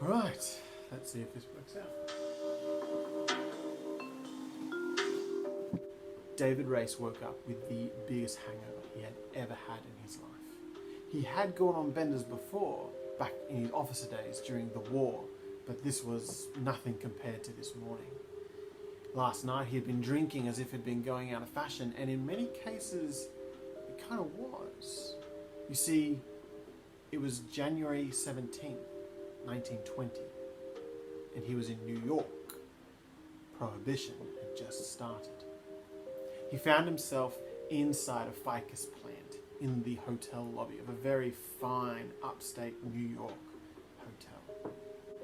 Alright, let's see if this works out. David Race woke up with the biggest hangover he had ever had in his life. He had gone on benders before, back in his officer days during the war, but this was nothing compared to this morning. Last night he had been drinking as if it had been going out of fashion, and in many cases it kind of was. You see, it was January 17th, 1920, and he was in New York. Prohibition had just started. He found himself inside a ficus plant in the hotel lobby of a very fine upstate New York hotel.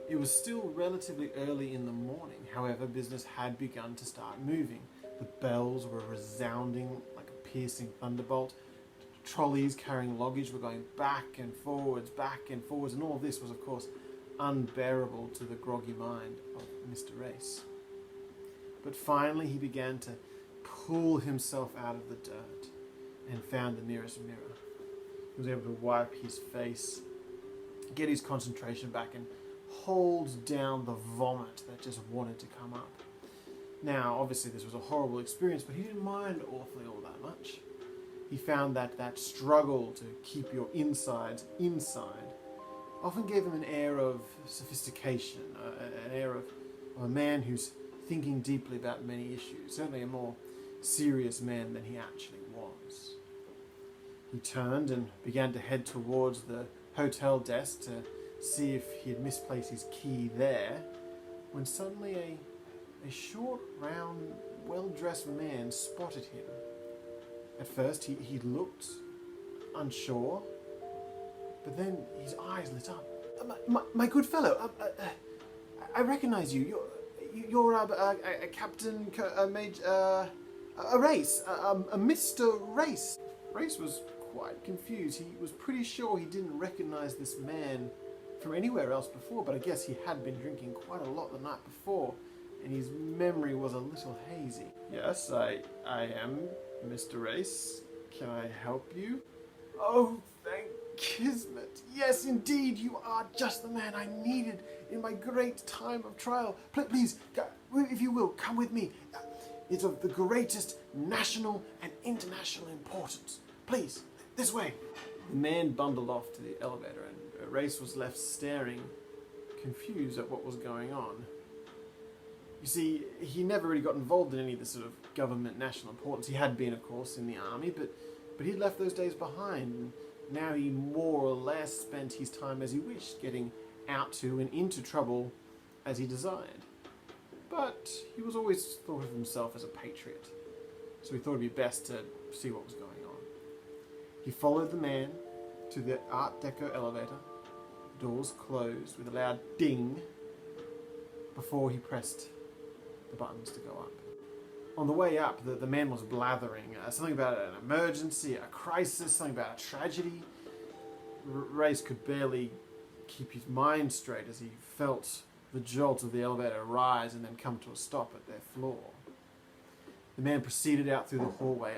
It was still relatively early in the morning, however, business had begun to start moving. The bells were resounding like a piercing thunderbolt. Trolleys carrying luggage were going back and forwards, and all of this was, of course, unbearable to the groggy mind of Mr. Race. But finally he began to pull himself out of the dirt and found the nearest mirror. He was able to wipe his face, get his concentration back, and hold down the vomit that just wanted to come up. Now, obviously this was a horrible experience, but he didn't mind awfully all that much. He found that that struggle to keep your insides inside often gave him an air of sophistication, an air of a man who's thinking deeply about many issues, certainly a more serious man than he actually was. He turned and began to head towards the hotel desk to see if he had misplaced his key there, when suddenly a short, round, well-dressed man spotted him. At first he looked unsure, but then his eyes lit up. My good fellow, I recognize you. You're a Captain, Major, a Race, a Mr. Race. Race was quite confused. He was pretty sure he didn't recognize this man from anywhere else before, but I guess he had been drinking quite a lot the night before, and his memory was a little hazy. Yes, I am Mr. Race. Can I help you? Oh, thank Kismet. Yes, indeed, you are just the man I needed in my great time of trial. Please, if you will, come with me. It's of the greatest national and international importance. Please, this way. The man bundled off to the elevator, and Race was left staring, confused at what was going on. You see, he never really got involved in any of the sort of government national importance. He had been, of course, in the army, but he'd left those days behind, and now he more or less spent his time as he wished, getting out to and into trouble as he desired. But he was always thought of himself as a patriot, so he thought it'd be best to see what was going on. He followed the man to the Art Deco elevator. Doors closed with a loud ding before he pressed the buttons to go up. On the way up, the man was blathering something about an emergency, a crisis, something about a tragedy. Race could barely keep his mind straight as he felt the jolt of the elevator rise and then come to a stop at their floor. The man proceeded out through the hallway,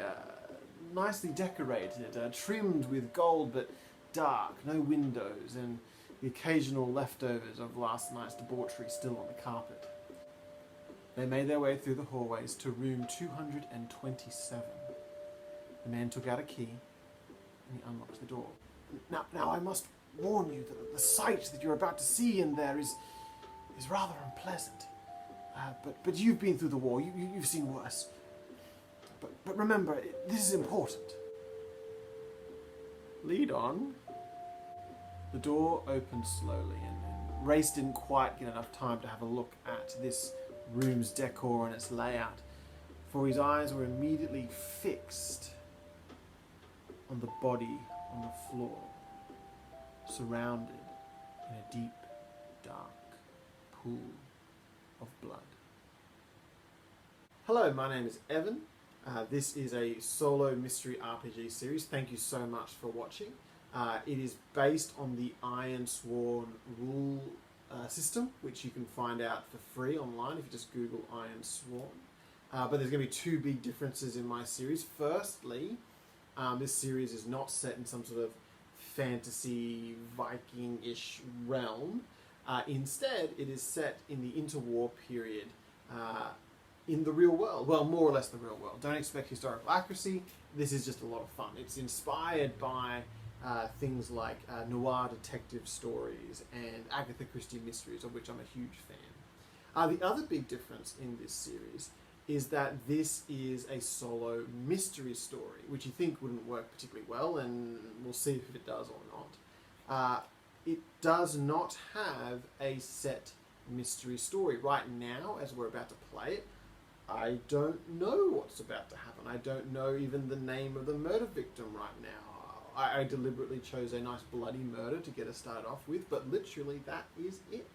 nicely decorated, trimmed with gold but dark, no windows, and the occasional leftovers of last night's debauchery still on the carpet. They made their way through the hallways to room 227. The man took out a key and he unlocked the door. Now I must warn you that the sight that you're about to see in there is rather unpleasant. But you've been through the war. You've seen worse. But remember, this is important. Lead on. The door opened slowly, and Race didn't quite get enough time to have a look at this room's decor and its layout, for his eyes were immediately fixed on the body on the floor, surrounded in a deep, dark pool of blood. Hello, my name is Evan. This is a solo mystery RPG series. Thank you so much for watching. It is based on the Ironsworn rule system, which you can find out for free online if you just Google Ironsworn. But there's going to be two big differences in my series. Firstly, this series is not set in some sort of fantasy Viking-ish realm. Instead, it is set in the interwar period in the real world. Well, more or less the real world. Don't expect historical accuracy. This is just a lot of fun. It's inspired by things like noir detective stories and Agatha Christie mysteries, of which I'm a huge fan. The other big difference in this series is that this is a solo mystery story, which you think wouldn't work particularly well, and we'll see if it does or not. It does not have a set mystery story. Right now, as we're about to play it, I don't know what's about to happen. I don't know even the name of the murder victim right now. I deliberately chose a nice bloody murder to get us started off with, but literally that is it.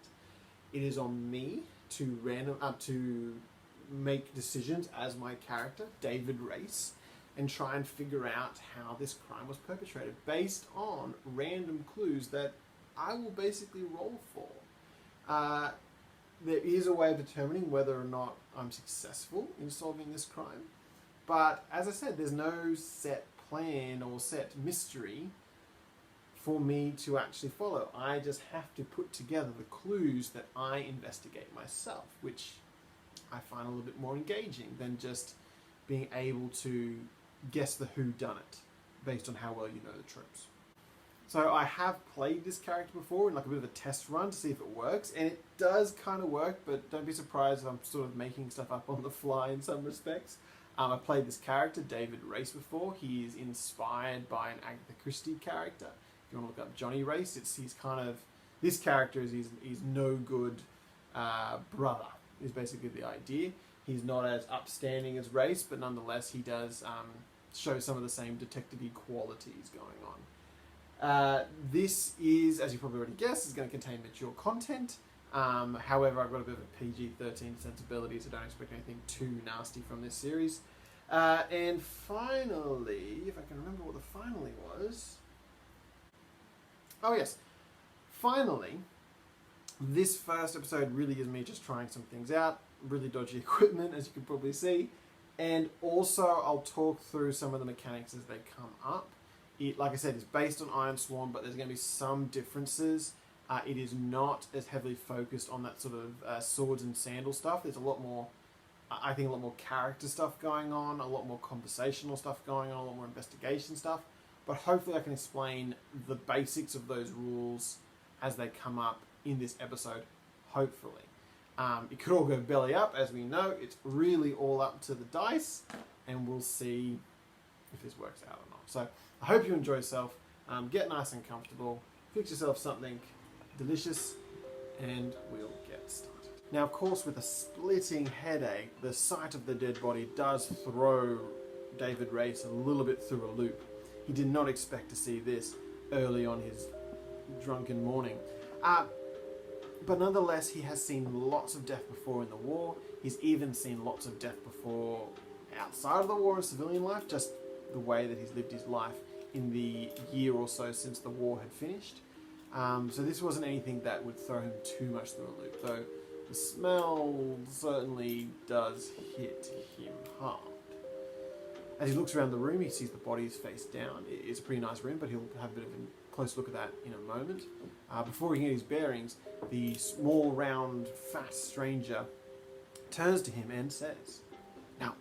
It is on me to make decisions as my character, David Race, and try and figure out how this crime was perpetrated based on random clues that I will basically roll for. There is a way of determining whether or not I'm successful in solving this crime, but as I said, there's no set plan or set mystery for me to actually follow. I just have to put together the clues that I investigate myself, which I find a little bit more engaging than just being able to guess the whodunit based on how well you know the tropes. So I have played this character before in like a bit of a test run to see if it works, and it does kind of work, but don't be surprised if I'm sort of making stuff up on the fly in some respects. I played this character, David Race, before. He is inspired by an Agatha Christie character. If you want to look up Johnny Race, this character is he's no good brother, is basically the idea. He's not as upstanding as Race, but nonetheless he does show some of the same detective-y qualities going on. This is, as you probably already guessed, is going to contain mature content. However, I've got a bit of a PG-13 sensibility, so don't expect anything too nasty from this series. And finally, if I can remember what the finally was... Oh yes, finally, this first episode really is me just trying some things out. Really dodgy equipment, as you can probably see. And also, I'll talk through some of the mechanics as they come up. It, like I said, is based on Ironsworn, but there's going to be some differences. It is not as heavily focused on that sort of swords and sandal stuff. There's a lot more, I think, a lot more character stuff going on, a lot more conversational stuff going on, a lot more investigation stuff. But hopefully I can explain the basics of those rules as they come up in this episode, hopefully. It could all go belly up, as we know. It's really all up to the dice, and we'll see if this works out or not. So I hope you enjoy yourself. Get nice and comfortable. Fix yourself something delicious, and we'll get started. Now, of course, with a splitting headache, the sight of the dead body does throw David Race a little bit through a loop. He did not expect to see this early on his drunken morning. But nonetheless, he has seen lots of death before in the war. He's even seen lots of death before outside of the war in civilian life, just the way that he's lived his life in the year or so since the war had finished. So this wasn't anything that would throw him too much through a loop, though the smell certainly does hit him hard. As he looks around the room, he sees the bodies face down. It's a pretty nice room, but he'll have a bit of a close look at that in a moment. Before he can get his bearings, the small, round, fat stranger turns to him and says, "Now,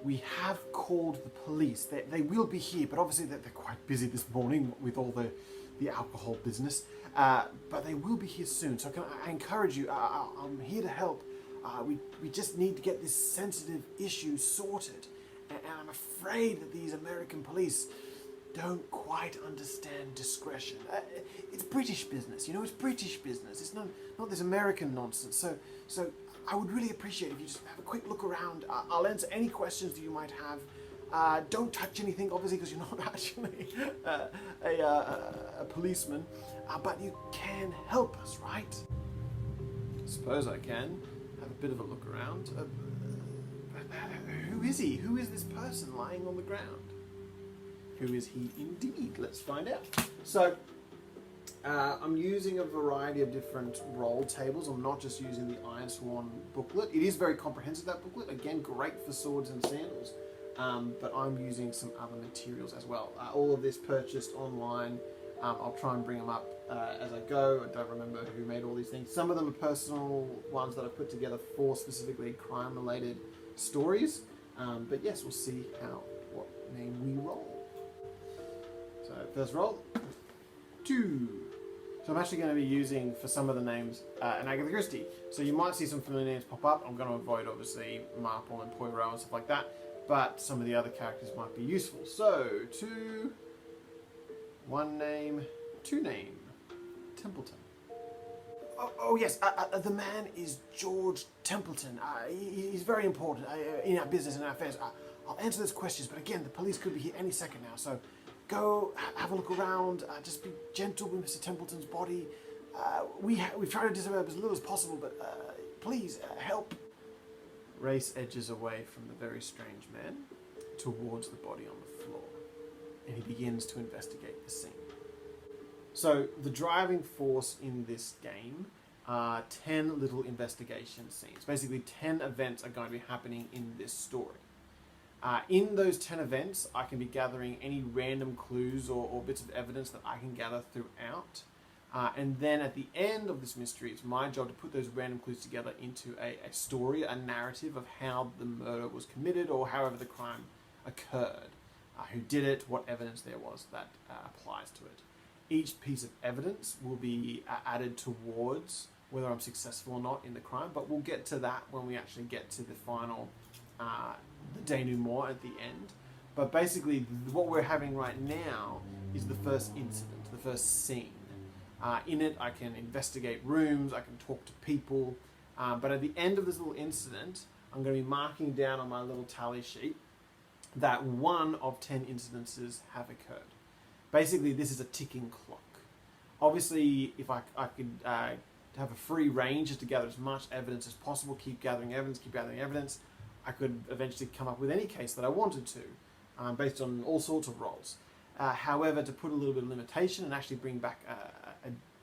we have called the police. They will be here, but obviously they're quite busy this morning with all the alcohol business. But they will be here soon, so I encourage you, I'm here to help. We just need to get this sensitive issue sorted. And I'm afraid that these American police don't quite understand discretion. It's British business, it's British business. It's not this American nonsense. So I would really appreciate if you just have a quick look around. I'll answer any questions that you might have. Don't touch anything, obviously, because you're not actually a policeman. But you can help us, right?" I suppose I can. Have a bit of a look around. Who is he? Who is this person lying on the ground? Who is he indeed? Let's find out. So, I'm using a variety of different roll tables. I'm not just using the Ironsworn booklet. It is very comprehensive, that booklet. Again, great for swords and sandals. But I'm using some other materials as well. All of this purchased online. I'll try and bring them up as I go. I don't remember who made all these things. Some of them are personal ones that I put together for specifically crime-related stories. But yes, we'll see what name we roll. So first roll, 2. So I'm actually going to be using, for some of the names, an Agatha Christie. So you might see some familiar names pop up. I'm going to avoid, obviously, Marple and Poirot and stuff like that. But some of the other characters might be useful. So, 2, 1 name, 2 name, Templeton. Oh yes, the man is George Templeton. He's very important in our business and our affairs. I'll answer those questions, but again, the police could be here any second now. So go have a look around. Just be gentle with Mr. Templeton's body. We've tried to disturb as little as possible, but please help. Race edges away from the very strange man towards the body on the floor, and he begins to investigate the scene. So the driving force in this game are 10 little investigation scenes. Basically 10 events are going to be happening in this story. In those 10 events, I can be gathering any random clues or bits of evidence that I can gather throughout. And then at the end of this mystery, it's my job to put those random clues together into a story, a narrative of how the murder was committed or however the crime occurred. Who did it, what evidence there was that applies to it. Each piece of evidence will be added towards whether I'm successful or not in the crime, but we'll get to that when we actually get to the final, the denouement at the end. But basically, what we're having right now is the first incident, the first scene. In it, I can investigate rooms, I can talk to people, but at the end of this little incident, I'm going to be marking down on my little tally sheet that 1 of 10 incidences have occurred. Basically, this is a ticking clock. Obviously, if I could have a free range just to gather as much evidence as possible, keep gathering evidence, I could eventually come up with any case that I wanted to, based on all sorts of roles. However, to put a little bit of limitation and actually bring back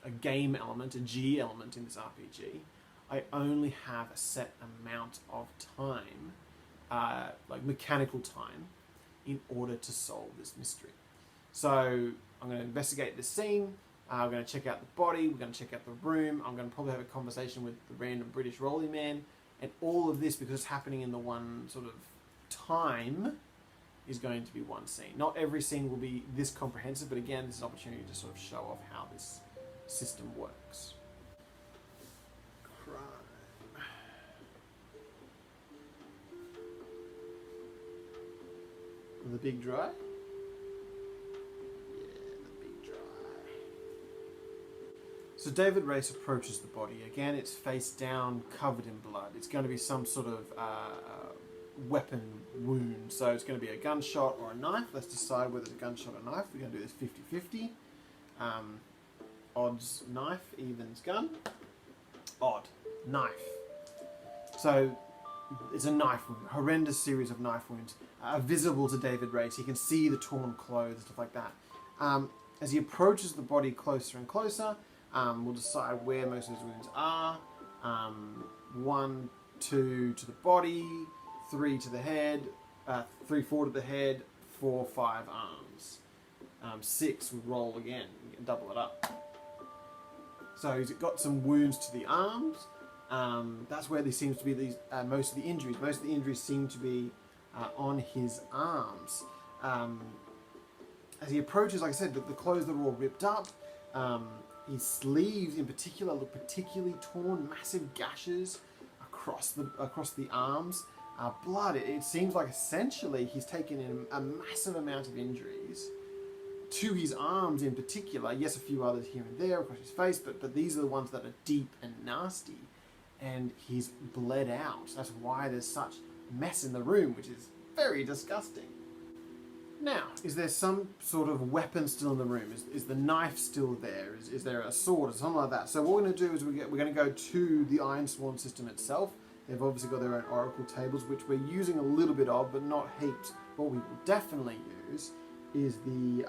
a game element, a G element in this RPG, I only have a set amount of time, like mechanical time, in order to solve this mystery. So I'm going to investigate the scene, we're going to check out the body, we're going to check out the room, I'm going to probably have a conversation with the random British rolling man, and all of this, because it's happening in the one sort of time, is going to be one scene. Not every scene will be this comprehensive, but again, this is an opportunity to sort of show off how this system works. Crime. The big dry? So David Race approaches the body. Again, it's face down, covered in blood. It's going to be some sort of weapon wound. So it's going to be a gunshot or a knife. Let's decide whether it's a gunshot or a knife. We're going to do this 50-50. Odds knife, evens gun. Odd knife. So it's a knife wound. A horrendous series of knife wounds visible to David Race. He can see the torn clothes, stuff like that. As he approaches the body closer and closer, we'll decide where most of those wounds are. 1, 2 to the body, 3 to the head, 3, 4 to the head, 4, 5 arms. 6 would roll again, you can double it up. So he's got some wounds to the arms. That's where there seems to be these most of the injuries. Most of the injuries seem to be on his arms. As he approaches, like I said, the clothes that are all ripped up. His sleeves, in particular, look particularly torn. Massive gashes across the arms. Blood. It seems like essentially he's taken in a massive amount of injuries to his arms, in particular. Yes, a few others here and there across his face, but these are the ones that are deep and nasty. And he's bled out. That's why there's such mess in the room, which is very disgusting. Now, is there some sort of weapon still in the room? Is the knife still there? Is there a sword or something like that? So what we're going to do is we're going to go to the Ironsworn system itself. They've obviously got their own oracle tables, which we're using a little bit of, but not heaps. What we will definitely use is the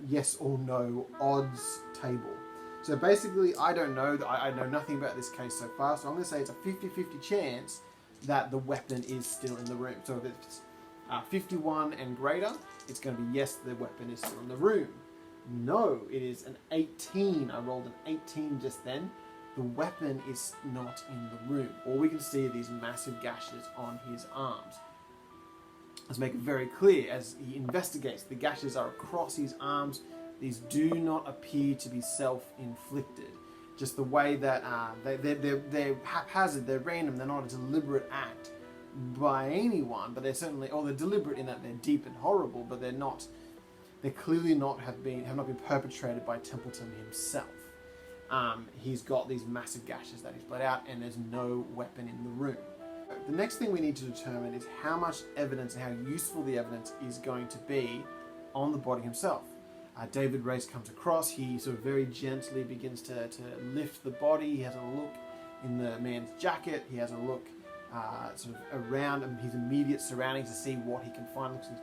yes or no odds table. So basically, I don't know. I know nothing about this case so far, so I'm going to say it's a 50-50 chance that the weapon is still in the room. So if it's 51 and greater, it's going to be yes, the weapon is still in the room. No, it is an 18. I rolled an 18 just then. The weapon is not in the room. All we can see are these massive gashes on his arms. Let's make it very clear as he investigates. The gashes are across his arms. These do not appear to be self-inflicted. Just the way that they're haphazard, they're random, they're not a deliberate act by anyone, but they're certainly, or they're deliberate in that they're deep and horrible, but they're clearly have not been perpetrated by Templeton himself. He's got these massive gashes that he's bled out, and there's no weapon in the room. The next thing we need to determine is how much evidence and how useful the evidence is going to be on the body himself. David Race comes across, he sort of very gently begins to lift the body. He has a look in the man's jacket, he has a look sort of around his immediate surroundings to see what he can find. Looks in his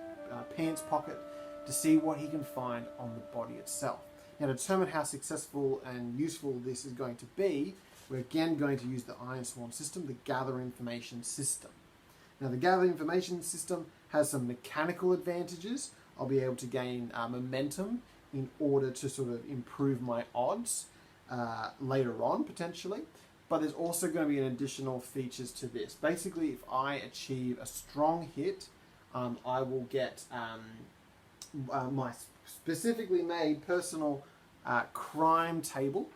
pants pocket to see what he can find on the body itself. Now, to determine how successful and useful this is going to be, we're again going to use the Ironsworn system, the Gather Information system. Now, the Gather Information system has some mechanical advantages. I'll be able to gain momentum in order to sort of improve my odds later on, potentially. But there's also going to be an additional features to this. Basically, if I achieve a strong hit, I will get my specifically made personal crime table,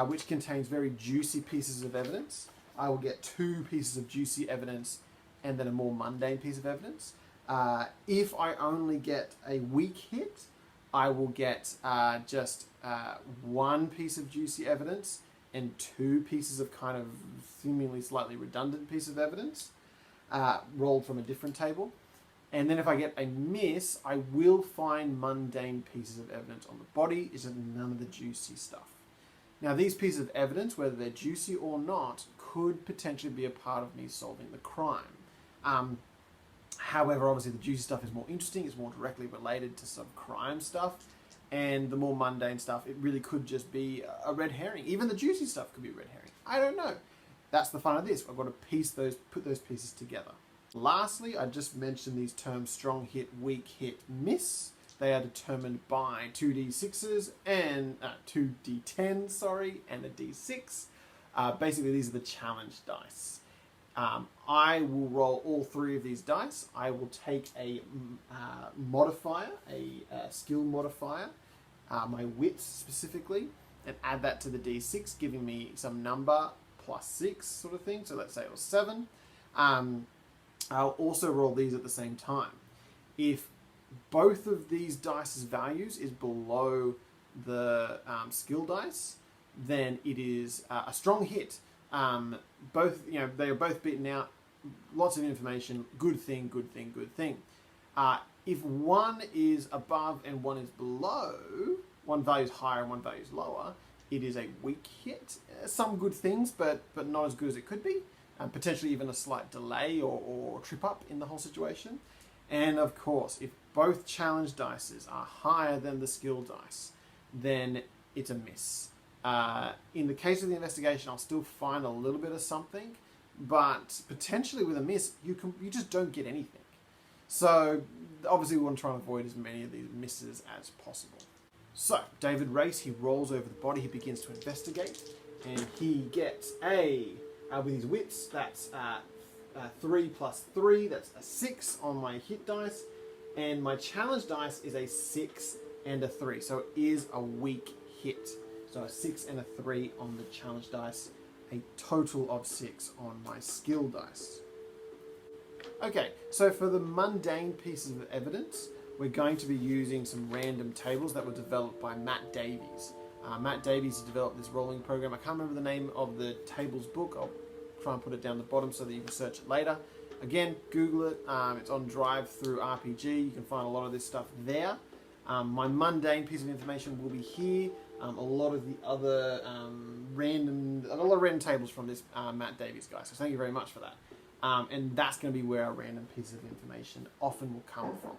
which contains very juicy pieces of evidence. I will get 2 pieces of juicy evidence and then a more mundane piece of evidence. If I only get a weak hit, I will get just 1 piece of juicy evidence and 2 pieces of kind of seemingly slightly redundant piece of evidence rolled from a different table. And then if I get a miss, I will find mundane pieces of evidence on the body. It's just none of the juicy stuff. Now, these pieces of evidence, whether they're juicy or not, could potentially be a part of me solving the crime. However, obviously the juicy stuff is more interesting, it's more directly related to some crime stuff, and the more mundane stuff, it really could just be a red herring. Even the juicy stuff could be a red herring. I don't know. That's the fun of this. I've got to put those pieces together. Lastly, I just mentioned these terms strong hit, weak hit, miss. They are determined by 2d6s and 2d10, sorry, and a d6. Basically, these are the challenge dice. I will roll all 3 of these dice. I will take a modifier, a skill modifier, my wits specifically, and add that to the d6, giving me some number plus 6 sort of thing. So let's say it was 7. I'll also roll these at the same time. If both of these dice's values is below the skill dice, then it is a strong hit. Both, they are both beaten out. Lots of information. Good thing, good thing, good thing. If one is above and one is below, one value is higher and one value is lower, it is a weak hit. Some good things, but not as good as it could be. Potentially even a slight delay or trip up in the whole situation. And of course, if both challenge dices are higher than the skill dice, then it's a miss. In the case of the investigation, I'll still find a little bit of something, but potentially with a miss, you just don't get anything. So obviously we want to try and avoid as many of these misses as possible. So David Race, he rolls over the body, he begins to investigate, and he gets with his wits, that's 3 plus 3, that's a 6 on my hit dice, and my challenge dice is a 6 and a 3, so it is a weak hit. So a 6 and a 3 on the challenge dice, a total of 6 on my skill dice. Okay, so for the mundane pieces of evidence, we're going to be using some random tables that were developed by Matt Davies. Matt Davies has developed this rolling program. I can't remember the name of the tables book. I'll try and put it down the bottom so that you can search it later. Again, Google it. It's on Drive Through RPG. You can find a lot of this stuff there. My mundane piece of information will be here. A lot of the other random tables from this Matt Davies guy. So thank you very much for that. And that's going to be where our random pieces of information often will come from.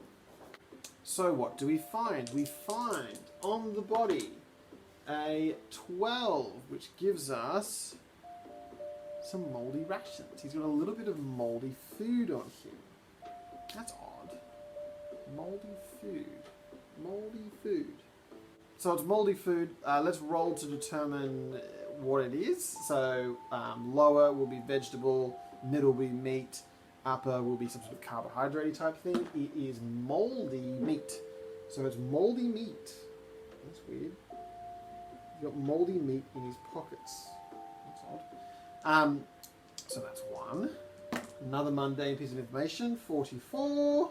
So what do we find? We find on the body a 12, which gives us some mouldy rations. He's got a little bit of mouldy food on him. That's odd. Mouldy food. Mouldy food. So it's mouldy food. Let's roll to determine what it is. So lower will be vegetable, middle will be meat, upper will be some sort of carbohydrate type thing. It is mouldy meat. So it's mouldy meat. That's weird. He's got mouldy meat in his pockets. That's odd. So that's one. Another mundane piece of information. 44.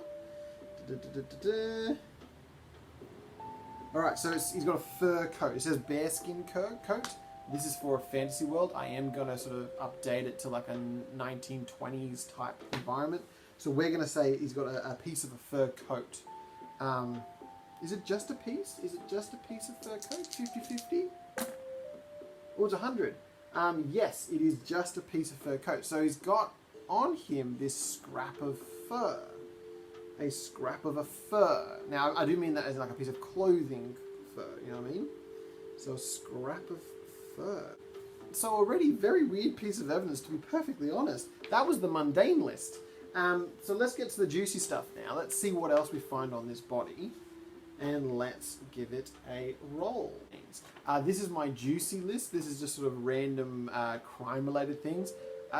Alright, so he's got a fur coat. It says bearskin coat. This is for a fantasy world. I am going to sort of update it to like a 1920s type environment. So we're going to say he's got a piece of a fur coat. Is it just a piece? Is it just a piece of fur coat? 50-50? Or it's 100? Yes, it is just a piece of fur coat. So he's got on him this scrap of fur. A scrap of a fur. Now, I do mean that as like a piece of clothing fur, you know what I mean? So a scrap of fur. So already very weird piece of evidence, to be perfectly honest. That was the mundane list. So let's get to the juicy stuff now. Let's see what else we find on this body. And let's give it a roll. This is my juicy list. This is just sort of random crime-related things.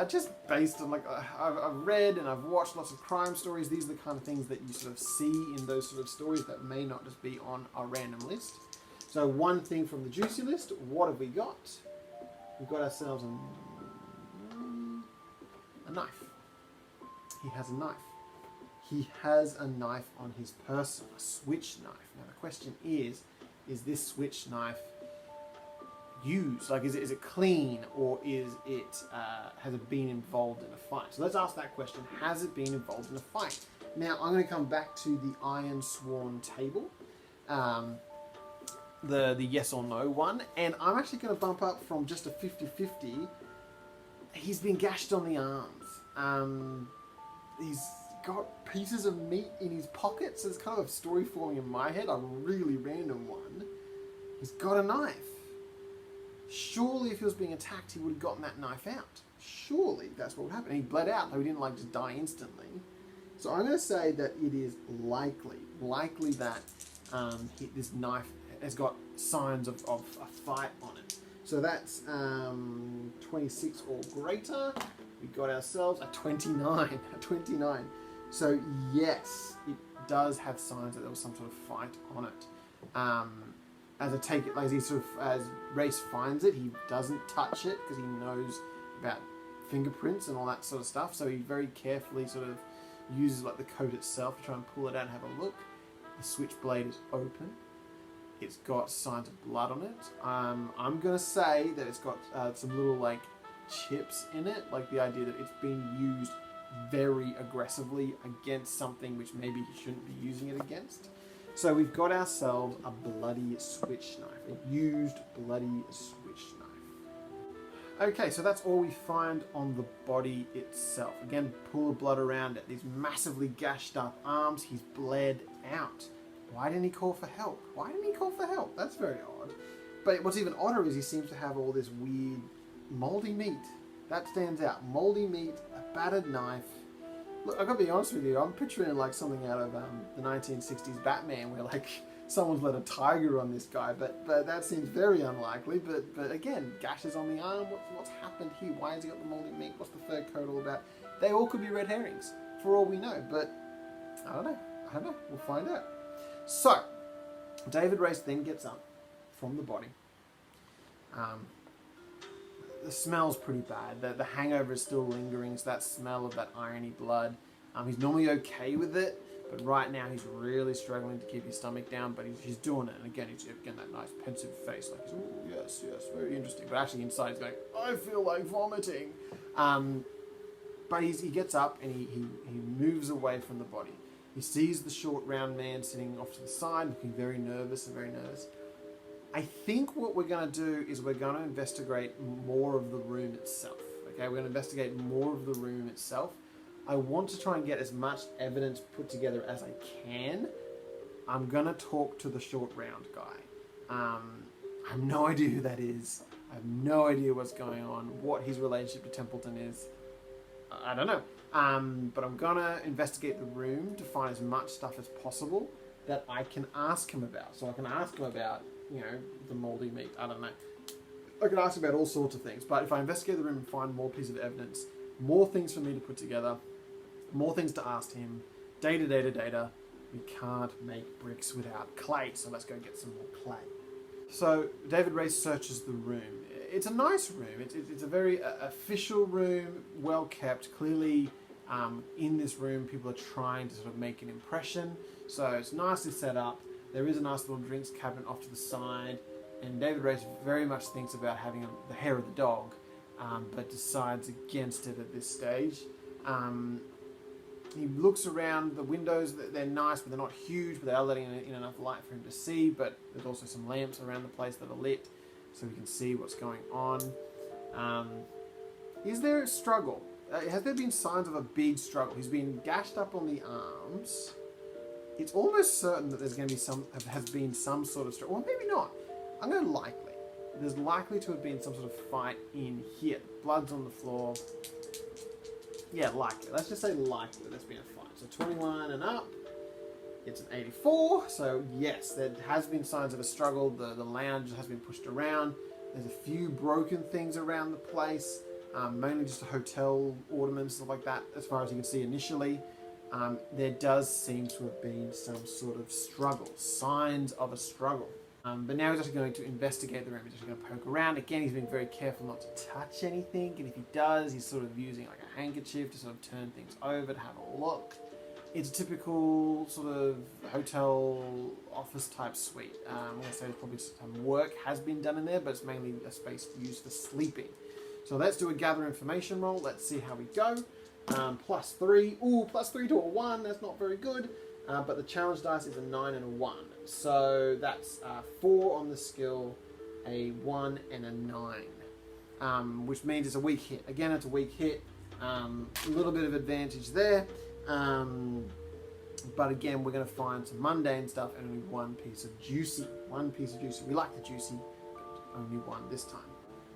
Just based on, like, I've read and I've watched lots of crime stories. These are the kind of things that you sort of see in those sort of stories that may not just be on a random list. So one thing from the juicy list, what have we got? We've got ourselves a knife. He has a knife. He has a knife on his person, a switch knife. Now the question is this switch knife used? Like, is it clean, or is it has it been involved in a fight? So let's ask that question. Has it been involved in a fight? Now I'm going to come back to the Ironsworn table, the yes or no one, and I'm actually going to bump up from just a 50-50. He's been gashed on the arms. He's got pieces of meat in his pockets. There's kind of a story forming in my head, a really random one. He's got a knife. Surely if he was being attacked, he would have gotten that knife out. Surely that's what would happen. He bled out, though he didn't like just die instantly. So I'm going to say that it is likely that this knife has got signs of a fight on it. So that's 26 or greater. We got ourselves a 29. A 29. So yes, it does have signs that there was some sort of fight on it. As I take it, like as Race finds it, he doesn't touch it because he knows about fingerprints and all that sort of stuff. So he very carefully sort of uses like the coat itself to try and pull it out and have a look. The switchblade is open. It's got signs of blood on it. I'm gonna say that it's got some little like chips in it, like the idea that it's been used very aggressively against something which maybe he shouldn't be using it against. So we've got ourselves a bloody switch knife, a used bloody switch knife. Okay, so that's all we find on the body itself. Again, pool of blood around it. These massively gashed up arms. He's bled out. Why didn't he call for help? Why didn't he call for help? That's very odd. But what's even odder is he seems to have all this weird mouldy meat. That stands out. Mouldy meat, a battered knife. Look, I've got to be honest with you, I'm picturing like something out of the 1960s Batman where like someone's let a tiger on this guy, but that seems very unlikely. But again, gashes on the arm, what's happened here? Why has he got the mouldy meat? What's the fur coat all about? They all could be red herrings, for all we know, but I don't know. We'll find out. So, David Race then gets up from the body. The smell's pretty bad. The hangover is still lingering, so that smell of that irony blood. He's normally okay with it, but right now he's really struggling to keep his stomach down, but he's doing it. And again, he's that nice pensive face, like, oh, yes, very interesting. But actually inside he's going, I feel like vomiting. But he gets up and he moves away from the body. He sees the short, round man sitting off to the side, looking very nervous. I think what we're going to do is we're going to investigate more of the room itself. Okay, we're going to investigate more of the room itself. I want to try and get as much evidence put together as I can. I'm going to talk to the short, round guy. I have no idea who that is. I have no idea what's going on, what his relationship to Templeton is. I don't know. But I'm going to investigate the room to find as much stuff as possible that I can ask him about. So I can ask him about you know, the mouldy meat. I don't know. I could ask about all sorts of things, but if I investigate the room and find more pieces of evidence, more things for me to put together, more things to ask him, data, we can't make bricks without clay, so let's go get some more clay. So David Race searches the room. It's a nice room. It's a very official room, well kept. Clearly, in this room, people are trying to sort of make an impression. So it's nicely set up. There is a nice little drinks cabinet off to the side. And David Race very much thinks about having the hair of the dog, but decides against it at this stage. He looks around the windows. They're nice, but they're not huge, but they are letting in enough light for him to see. But there's also some lamps around the place that are lit, so we can see what's going on. Is there a struggle? Has there been signs of a big struggle? He's been gashed up on the arms. It's almost certain that there's going to be has been some sort of struggle. Well, maybe not. I'm going to likely. There's likely to have been some sort of fight in here. Blood's on the floor. Yeah, likely. Let's just say likely there's been a fight. So 21 and up. It's an 84. So yes, there has been signs of a struggle. The lounge has been pushed around. There's a few broken things around the place. Mainly just hotel ornaments, stuff like that, as far as you can see initially. There does seem to have been some sort of struggle. Signs of a struggle. But now he's actually going to investigate the room. He's just going to poke around. Again, he's being very careful not to touch anything. And if he does, he's sort of using like a handkerchief to sort of turn things over to have a look. It's a typical sort of hotel office type suite. I'm going to say probably some work has been done in there, but it's mainly a space used for sleeping. So let's do a gather information roll. Let's see how we go. +3. Ooh, +3 to a 1. That's not very good. But the challenge dice is a 9 and a 1. So that's 4 on the skill, a 1 and a 9. Which means it's a weak hit. Again, it's a weak hit. A little bit of advantage there. But again, we're going to find some mundane stuff and only one piece of juicy. One piece of juicy. We like the juicy, but only one this time.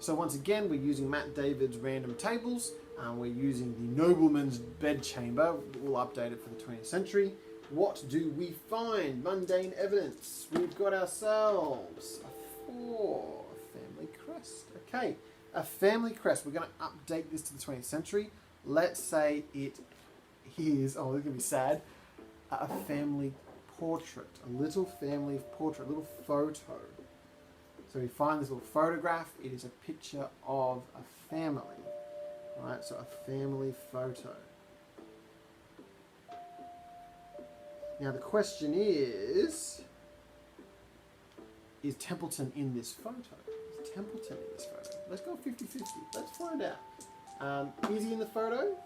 So once again, we're using Matt David's random tables. We're using the nobleman's bedchamber. We'll update it for the 20th century. What do we find? Mundane evidence. We've got ourselves a 4, a family crest. Okay, a family crest. We're going to update this to the 20th century. Let's say it is, oh, this is going to be sad, a family portrait. A little family portrait, a little photo. So we find this little photograph. It is a picture of a family. Right, so a family photo. Now the question is Templeton in this photo? Is Templeton in this photo? Let's go 50-50. Let's find out. Is he in the photo?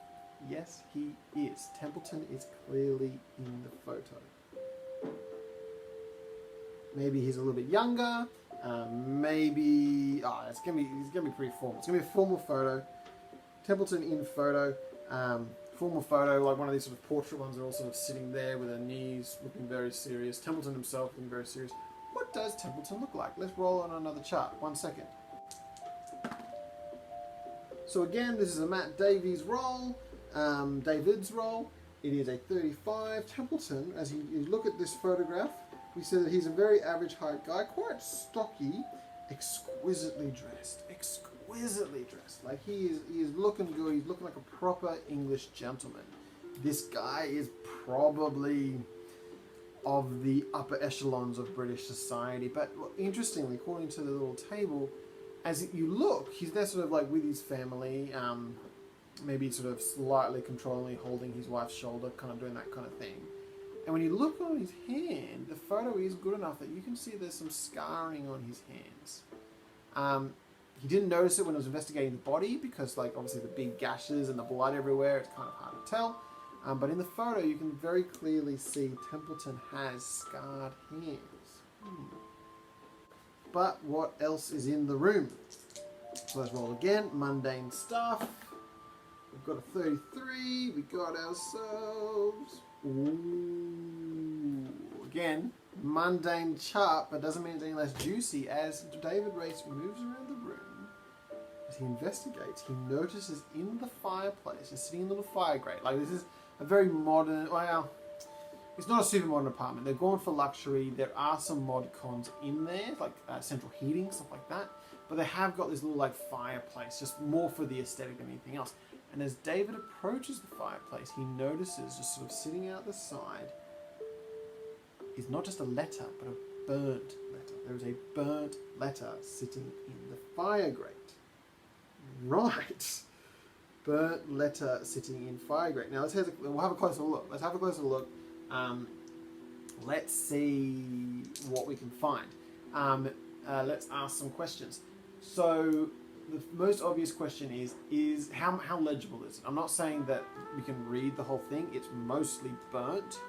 Yes, he is. Templeton is clearly in the photo. Maybe he's a little bit younger. Maybe he's gonna be pretty formal. It's gonna be a formal photo. Templeton in photo. Formal photo, like one of these sort of portrait ones, are all sort of sitting there with their knees, looking very serious. Templeton himself looking very serious. What does Templeton look like? Let's roll on another chart. 1 second. So again, this is a Matt Davies roll. David's roll. It is a 35. Templeton, as you look at this photograph, we see that he's a very average height guy, quite stocky, exquisitely dressed. Like he is looking good. He's looking like a proper English gentleman. This guy is probably of the upper echelons of British society. But interestingly, according to the little table, as you look, he's there sort of like with his family, maybe sort of slightly controllingly holding his wife's shoulder, kind of doing that kind of thing. And when you look on his hand, the photo is good enough that you can see there's some scarring on his hands. He didn't notice it when he was investigating the body because, like, obviously the big gashes and the blood everywhere, it's kind of hard to tell. But in the photo, you can very clearly see Templeton has scarred hands. But what else is in the room? So let's roll again. Mundane stuff. We've got a 33. We got ourselves... Ooh. Again, mundane chart, but doesn't mean it's any less juicy. As David Race moves around the room, as he investigates, he notices in the fireplace, just sitting in a little fire grate. Like, this is a very modern, well, it's not a super modern apartment. They've gone for luxury. There are some mod cons in there, like central heating, stuff like that. But they have got this little like fireplace, just more for the aesthetic than anything else. And as David approaches the fireplace, he notices just sort of sitting out the side is not just a letter, but a burnt letter. There is a burnt letter sitting in the fire grate. Right. Burnt letter sitting in fire grate. Now we'll have a closer look. Let's have a closer look. Let's see what we can find. Let's ask some questions. So the most obvious question is how legible is it? I'm not saying that we can read the whole thing. It's mostly burnt,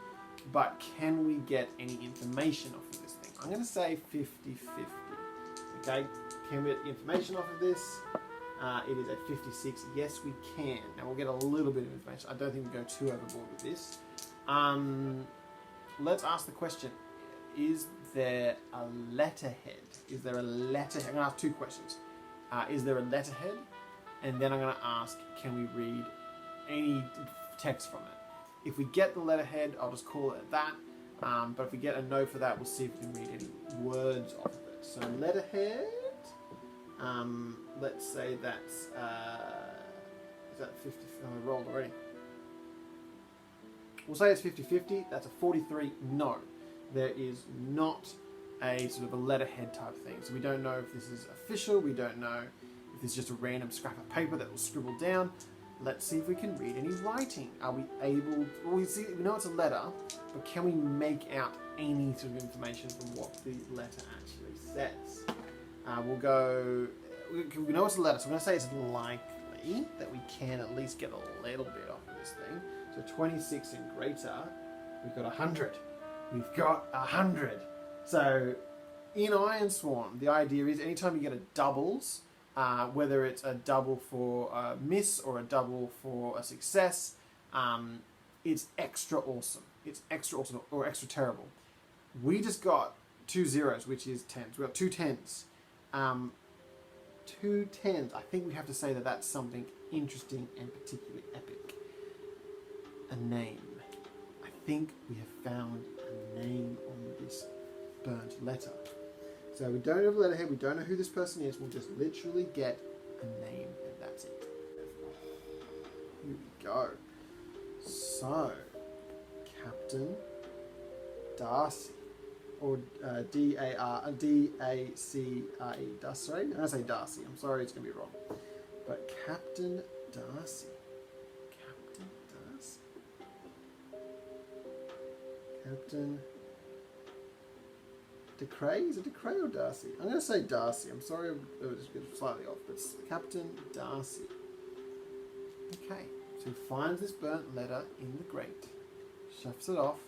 but can we get any information off of this thing? I'm going to say 50-50. Okay, can we get information off of this? It is a 56. Yes, we can. Now we'll get a little bit of information. I don't think we go too overboard with this. Let's ask the question: is there a letterhead? Is there a letterhead? I'm going to ask two questions. Is there a letterhead? And then I'm going to ask, can we read any text from it? If we get the letterhead, I'll just call it that. But if we get a no for that, we'll see if we can read any words off of it. So letterhead. Let's say that's is that 50? I rolled already. We'll say it's 50-50. That's a 43. No, there is not a sort of a letterhead type thing. So we don't know if this is official. We don't know if it's just a random scrap of paper that was scribbled down. Let's see if we can read any writing. Are we able? Well, we know it's a letter, but can we make out any sort of information from what the letter actually says? We'll go. We know it's a letter, so I'm going to say it's likely that we can at least get a little bit off of this thing. So 26 and greater, we've got 100. We've got 100. So in Ironsworn, the idea is anytime you get a doubles, whether it's a double for a miss or a double for a success, it's extra awesome. It's extra awesome or extra terrible. We just got 2 zeros, which is 10s. We got 2 10s. 2 10s. I think we have to say that that's something interesting and particularly epic. A name. I think we have found a name on this burnt letter. So we don't have a letterhead, we don't know who this person is, we'll just literally get a name and that's it. Here we go. So, Captain Darcy, or D-A-C-R-E, Darcy. I'm going to say Darcy, I'm sorry it's going to be wrong. But Captain Darcy. Captain DeCray? Is it DeCray or Darcy? I'm going to say Darcy. I'm sorry it was slightly off, but it's Captain Darcy. Okay, so he finds this burnt letter in the grate, shuffles it off,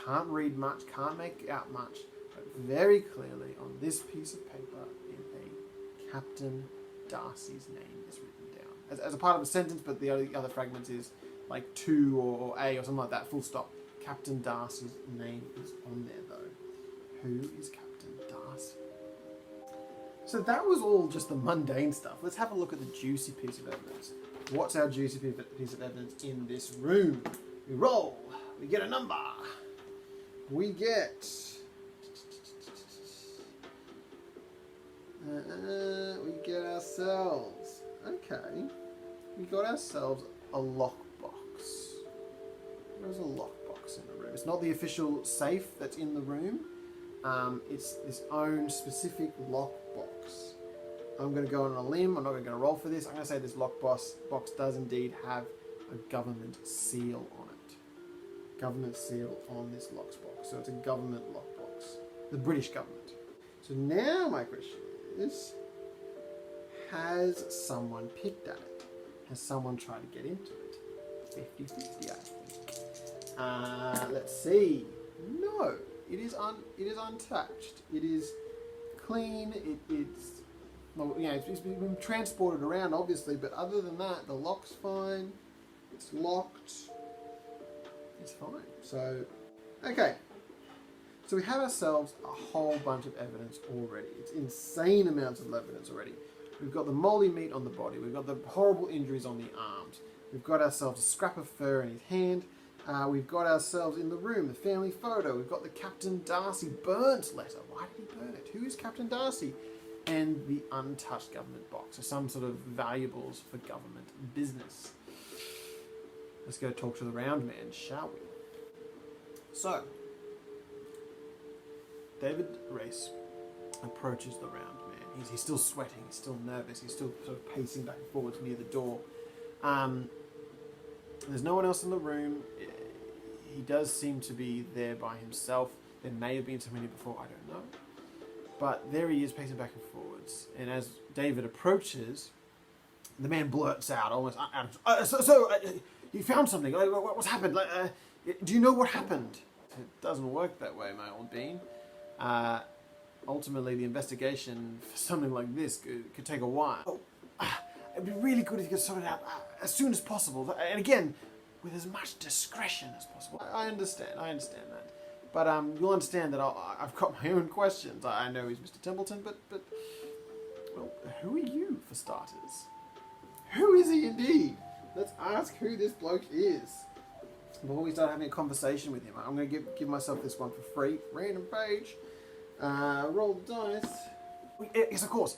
can't read much, can't make out much, but very clearly on this piece of paper in a Captain Darcy's name is written down. As a part of a sentence, but the other fragment is like to or a or something like that, full stop. Captain Darcy's name is on there though. Who is Captain Darcy? So that was all just the mundane stuff. Let's have a look at the juicy piece of evidence. What's our juicy piece of evidence in this room? We roll. We get a number. We get... we get ourselves... Okay. We got ourselves a lockbox. There's a lockbox in the room. It's not the official safe that's in the room. It's this own specific lockbox. I'm going to go on a limb. I'm not going to roll for this. I'm going to say this lockbox does indeed have a government seal on it. Government seal on this lockbox. So it's a government lockbox. The British government. So now my question is, has someone picked at it? Has someone tried to get into it? 50-50, I think. Let's see. No, it is untouched. It is clean. It's well, you know, it's been transported around, obviously, but other than that, the lock's fine. It's locked. It's fine. So, okay. So we have ourselves a whole bunch of evidence already. It's insane amounts of evidence already. We've got the moldy meat on the body. We've got the horrible injuries on the arms. We've got ourselves a scrap of fur in his hand. We've got ourselves in the room, the family photo. We've got the Captain Darcy burnt letter. Why did he burn it? Who is Captain Darcy? And the untouched government box, so some sort of valuables for government business. Let's go talk to the round man, shall we? So, David Race approaches the round man. He's still sweating, he's still nervous, he's still sort of pacing back and forwards near the door. There's no one else in the room. He does seem to be there by himself. There may have been somebody before, I don't know. But there he is, pacing back and forwards. And as David approaches, the man blurts out, almost, you found something. What's happened? Do you know what happened? It doesn't work that way, my old bean. Ultimately, the investigation for something like this could take a while. It'd be really good if you could sort it out as soon as possible. And again, with as much discretion as possible. I understand that. But you'll understand that I've got my own questions. I know he's Mr. Templeton, but well, who are you, for starters? Who is he indeed? Let's ask who this bloke is. Before we start having a conversation with him, I'm going to give myself this one for free. Random page. Roll the dice. Yes, of course.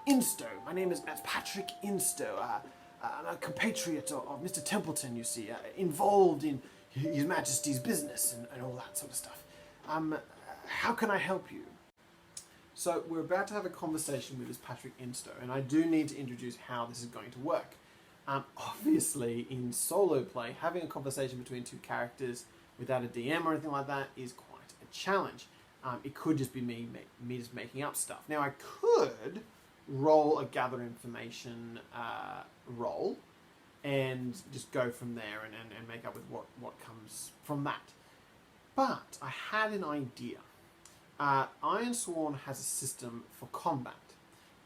Instow. My name is Patrick Instow. I'm a compatriot of Mr. Templeton, you see, involved in His Majesty's business and all that sort of stuff. How can I help you? So we're about to have a conversation with this Patrick Instow, and I do need to introduce how this is going to work. Obviously, in solo play, having a conversation between two characters without a DM or anything like that is quite a challenge. It could just be me just making up stuff. Now, I could roll a gather information roll and just go from there and make up with what comes from that. But I had an idea. Ironsworn has a system for combat.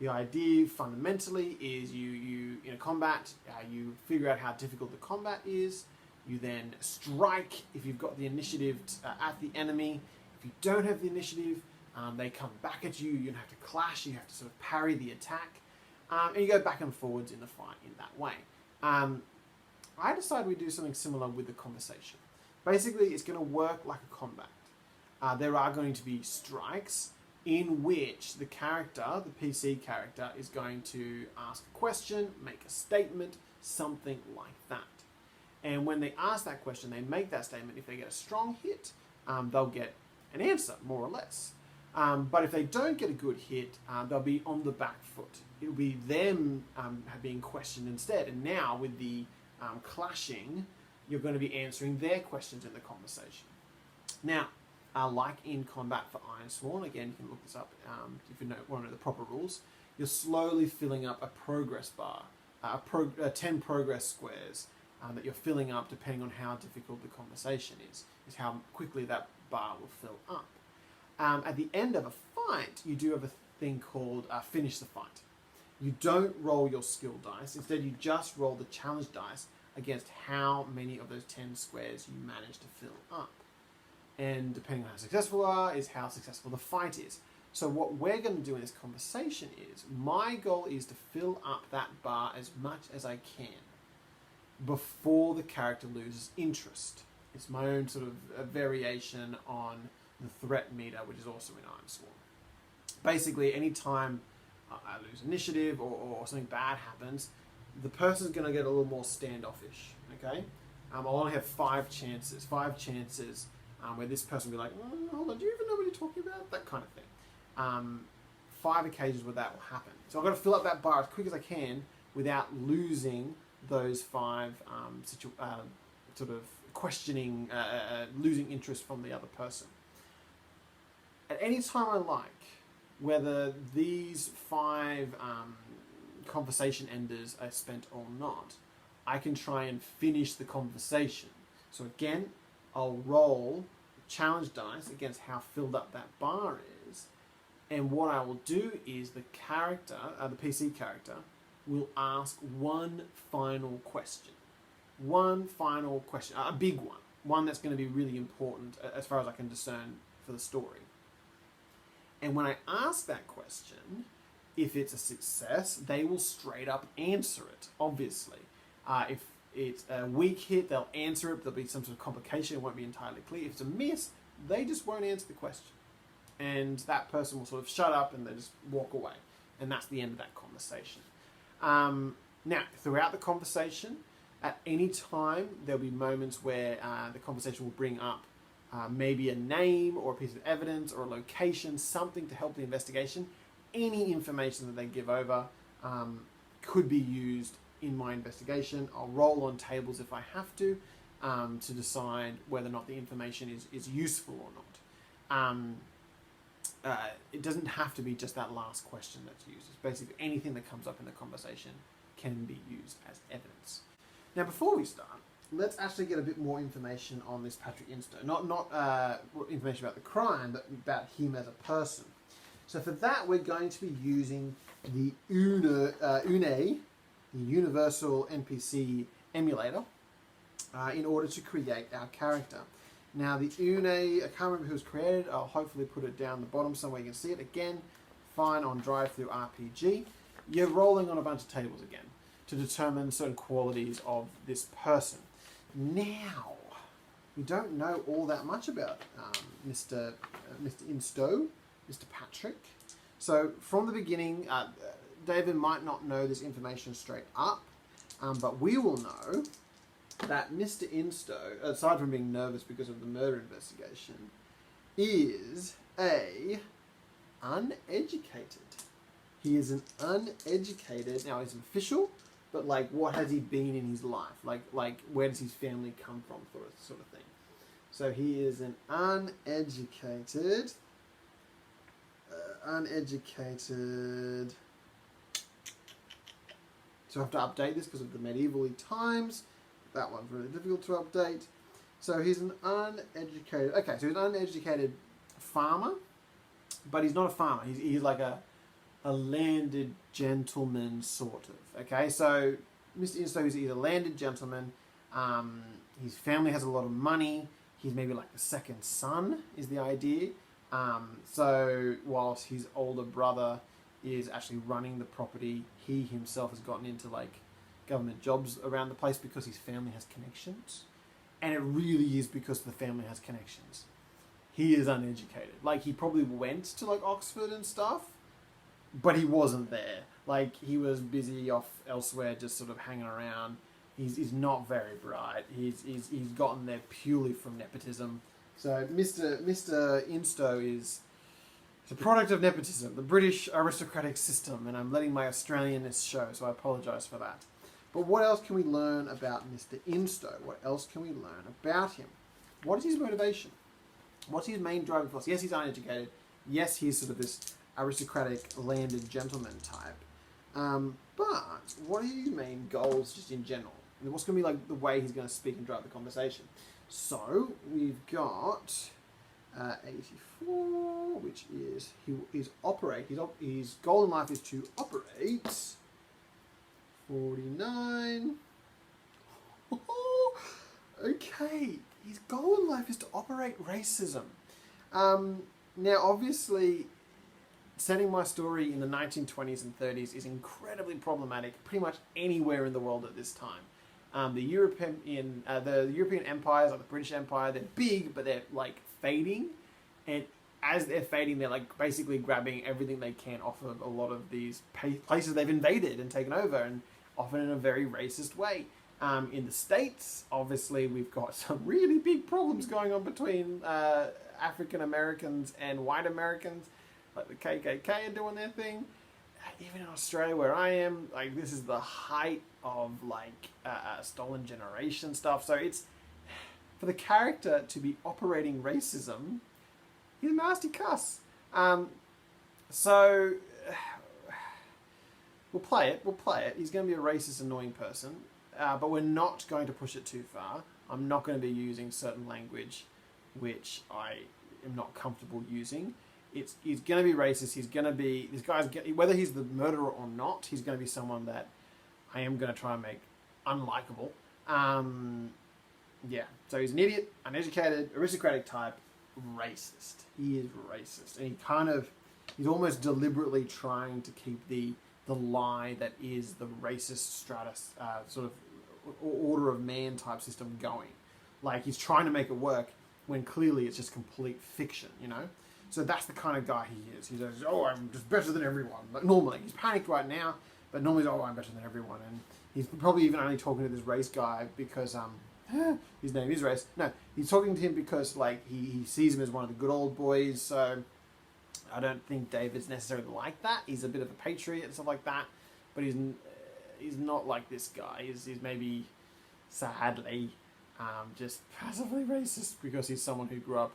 The idea fundamentally is you in a combat, you figure out how difficult the combat is. You then strike if you've got the initiative at the enemy. If you don't have the initiative, they come back at you. You have to clash. You have to sort of parry the attack. And you go back and forwards in the fight in that way. I decided we'd do something similar with the conversation. Basically, it's going to work like a combat. There are going to be strikes in which the character, the PC character, is going to ask a question, make a statement, something like that. And when they ask that question, they make that statement. If they get a strong hit, they'll get an answer, more or less. But if they don't get a good hit, they'll be on the back foot. It'll be them being questioned instead. And now with the clashing, you're going to be answering their questions in the conversation. Now, like in combat for Ironsworn, again, you can look this up if you want to know the proper rules, you're slowly filling up a progress bar, 10 progress squares that you're filling up depending on how difficult the conversation is how quickly that bar will fill up. At the end of a fight, you do have a thing called finish the fight. You don't roll your skill dice. Instead, you just roll the challenge dice against how many of those 10 squares you manage to fill up. And depending on how successful you are, is how successful the fight is. So what we're going to do in this conversation is, my goal is to fill up that bar as much as I can before the character loses interest. It's my own sort of a variation on the threat meter, which is also in Ironsworn. Basically, any time I lose initiative or something bad happens, the person's going to get a little more standoffish, okay? I'll only have 5 chances where this person will be like, hold on, do you even know what you're talking about? That kind of thing. 5 occasions where that will happen. So I've got to fill up that bar as quick as I can without losing those 5 sort of questioning, losing interest from the other person. At any time I like, whether these 5 conversation enders are spent or not, I can try and finish the conversation. So again, I'll roll challenge dice against how filled up that bar is, and what I will do is the character, the PC character, will ask one final question. One final question, a big one that's going to be really important as far as I can discern for the story. And when I ask that question, if it's a success, they will straight up answer it, obviously. If it's a weak hit, they'll answer it. There'll be some sort of complication. It won't be entirely clear. If it's a miss, they just won't answer the question. And that person will sort of shut up and they just walk away. And that's the end of that conversation. Now, throughout the conversation, at any time, there'll be moments where the conversation will bring up maybe a name or a piece of evidence or a location, something to help the investigation. Any information that they give over could be used in my investigation. I'll roll on tables if I have to decide whether or not the information is useful or not. It doesn't have to be just that last question that's used. It's basically anything that comes up in the conversation can be used as evidence. Now, before we start, let's actually get a bit more information on this Patrick Instow. Not information about the crime, but about him as a person. So for that, we're going to be using the UNE, the Universal NPC emulator, in order to create our character. Now, the UNE, I can't remember who was created. I'll hopefully put it down the bottom somewhere you can see it. Again, fine on Drive-Thru RPG. You're rolling on a bunch of tables again to determine certain qualities of this person. Now, we don't know all that much about Mr. Instow, Mr. Patrick. So from the beginning, David might not know this information straight up, but we will know that Mr. Instow, aside from being nervous because of the murder investigation, is uneducated. He is an uneducated, now he's an official, but like, what has he been in his life? Like where does his family come from, sort of thing. So he is an uneducated. So I have to update this because of the medieval-y times. That one's really difficult to update. So he's an uneducated. Okay, so he's an uneducated farmer, but he's not a farmer. He's like a landed gentleman, sort of. Okay, so Mr. Instow is a landed gentleman. His family has a lot of money. He's maybe like the second son, is the idea. So whilst his older brother is actually running the property, he himself has gotten into like government jobs around the place because his family has connections. And it really is because the family has connections. He is uneducated. Like, he probably went to like Oxford and stuff, but he wasn't there. Like, he was busy off elsewhere, just sort of hanging around. He's not very bright. He's gotten there purely from nepotism. So Mr. Instow is a product of nepotism, the British aristocratic system, and I'm letting my Australianness show, so I apologise for that. But what else can we learn about Mr. Instow? What else can we learn about him? What is his motivation? What's his main driving force? Yes, he's uneducated. Yes, he's sort of this aristocratic landed gentleman type. But what are his main goals just in general? And what's going to be like the way he's going to speak and drive the conversation? So we've got 84, which is his goal in life is to operate. 49. Okay, his goal in life is to operate racism. Now, obviously, setting my story in the 1920s and 30s is incredibly problematic pretty much anywhere in the world at this time. The European empires, like the British Empire, they're big, but they're like fading. And as they're fading, they're like basically grabbing everything they can off of a lot of these places they've invaded and taken over, and often in a very racist way. In the States, obviously, we've got some really big problems going on between African Americans and white Americans. Like the KKK are doing their thing. Even in Australia, where I am, like, this is the height of like stolen generation stuff. So it's, for the character to be operating racism, he's a nasty cuss. So we'll play it. He's going to be a racist, annoying person, but we're not going to push it too far. I'm not going to be using certain language which I am not comfortable using. He's going to be racist. He's going to be, this guy's, whether he's the murderer or not, he's going to be someone that I am going to try and make unlikable. Yeah, so he's an idiot, uneducated, aristocratic type, racist. He is racist, and he's almost deliberately trying to keep the lie that is the racist stratus, sort of order of man type system going. Like he's trying to make it work when clearly it's just complete fiction, you know? So that's the kind of guy he is. He says, oh, I'm just better than everyone. Like normally, he's panicked right now, but normally he's, oh, I'm better than everyone. And he's probably even only talking to this race guy because his name is Race. No, he's talking to him because like he sees him as one of the good old boys. So I don't think David's necessarily like that. He's a bit of a patriot and stuff like that, but he's not like this guy. He's maybe sadly just passively racist because he's someone who grew up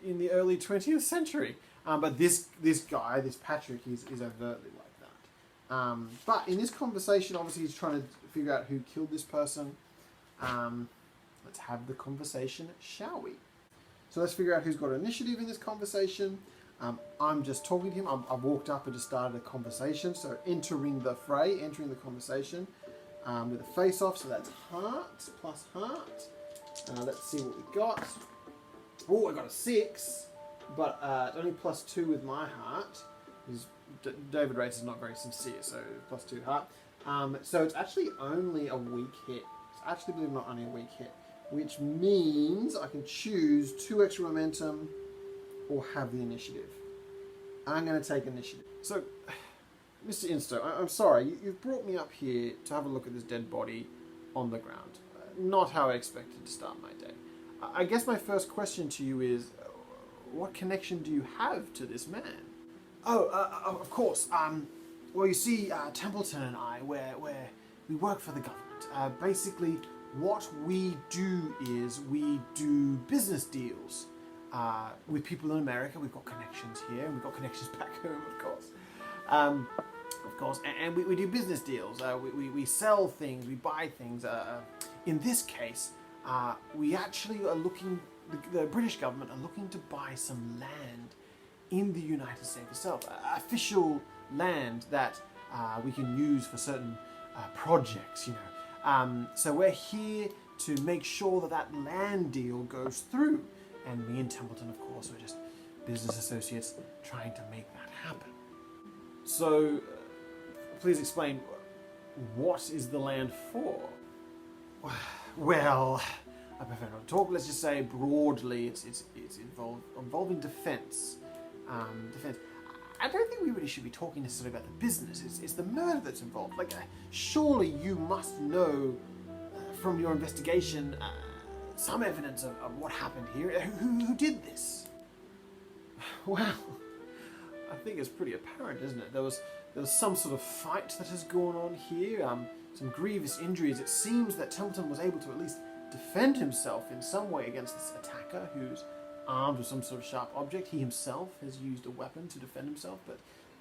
in the early 20th century. But this guy, this Patrick, is overtly like that. But in this conversation, obviously he's trying to figure out who killed this person. Let's have the conversation, shall we? So let's figure out who's got initiative in this conversation. I'm just talking to him. I've walked up and just started a conversation. So entering the fray, entering the conversation with a face-off. So that's heart plus heart. Let's see what we got. Oh, I got a 6, but it's only +2 with my heart. David Race is not very sincere, so +2 heart. So it's actually only a weak hit. It's actually, believe it or not, only a weak hit, which means I can choose 2 extra momentum or have the initiative. I'm going to take initiative. So, Mr. Insto, I'm sorry, you've brought me up here to have a look at this dead body on the ground. Not how I expected to start my day. I guess my first question to you is, what connection do you have to this man? Oh, of course. Well, you see, Templeton and I, we work for the government. Basically, what we do is we do business deals with people in America. We've got connections here, and we've got connections back home, of course. And we do business deals. We sell things, we buy things. In this case, we actually are looking, the British government are looking to buy some land in the United States itself. Official land that we can use for certain projects, you know. So we're here to make sure that that land deal goes through. And me and Templeton, of course, are just business associates trying to make that happen. So, please explain, what is the land for? Well, I prefer not to talk. Let's just say broadly, it's involving defense. Defense. I don't think we really should be talking necessarily about the business. It's the murder that's involved. Like, surely you must know from your investigation some evidence of what happened here. Who did this? Well, I think it's pretty apparent, isn't it? There was some sort of fight that has gone on here. Some grievous injuries. It seems that Templeton was able to at least defend himself in some way against this attacker who's armed with some sort of sharp object. He himself has used a weapon to defend himself, but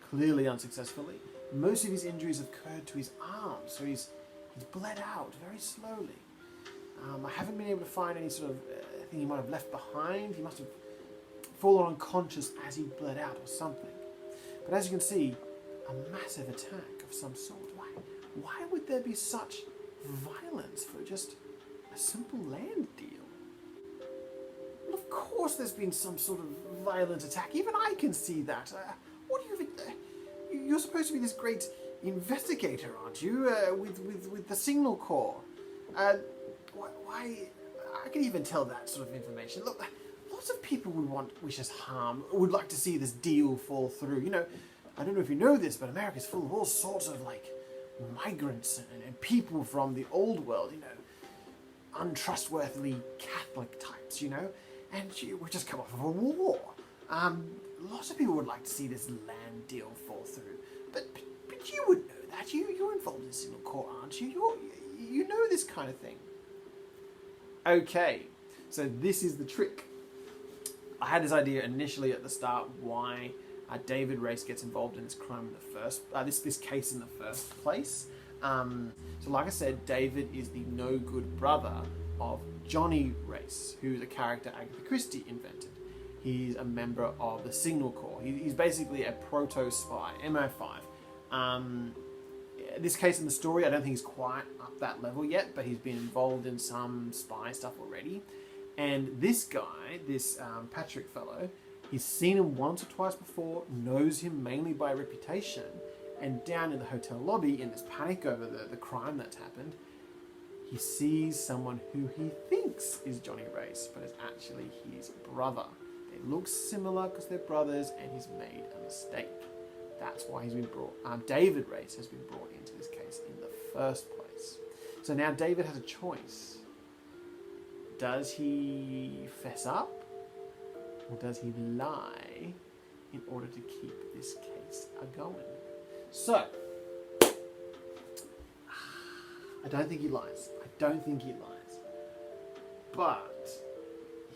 clearly unsuccessfully. Most of his injuries have occurred to his arms, so he's bled out very slowly. I haven't been able to find any sort of thing he might have left behind. He must have fallen unconscious as he bled out or something. But as you can see, a massive attack of some sort. Why would there be such violence for just a simple land deal? Well, of course there's been some sort of violent attack. Even I can see that. What do you... You're supposed to be this great investigator, aren't you? With the Signal Corps. Why? I can even tell that sort of information. Look, lots of people would wish us harm, would like to see this deal fall through. You know, I don't know if you know this, but America's full of all sorts of, like, migrants and people from the old world, you know, untrustworthy Catholic types, you know, and we've just come off of a war. Lots of people would like to see this land deal fall through, but you would know that. You're involved in Signal Corps, aren't you? You know this kind of thing. Okay, so this is the trick. I had this idea initially at the start why David Race gets involved in this crime in the first, this case in the first place. So like I said, David is the no-good brother of Johnny Race, who's a character Agatha Christie invented. He's a member of the Signal Corps. He's basically a proto-spy, MI5. This case in the story, I don't think he's quite up that level yet, but he's been involved in some spy stuff already. And this guy, this Patrick fellow, he's seen him once or twice before, knows him mainly by reputation, And down in the hotel lobby, in this panic over the crime that's happened, he sees someone who he thinks is Johnny Race, but is actually his brother. They look similar because they're brothers, and he's made a mistake. That's why he's been brought. David Race has been brought into this case in the first place. So now David has a choice. Does he fess up, or does he lie in order to keep this case going? So, I don't think he lies. But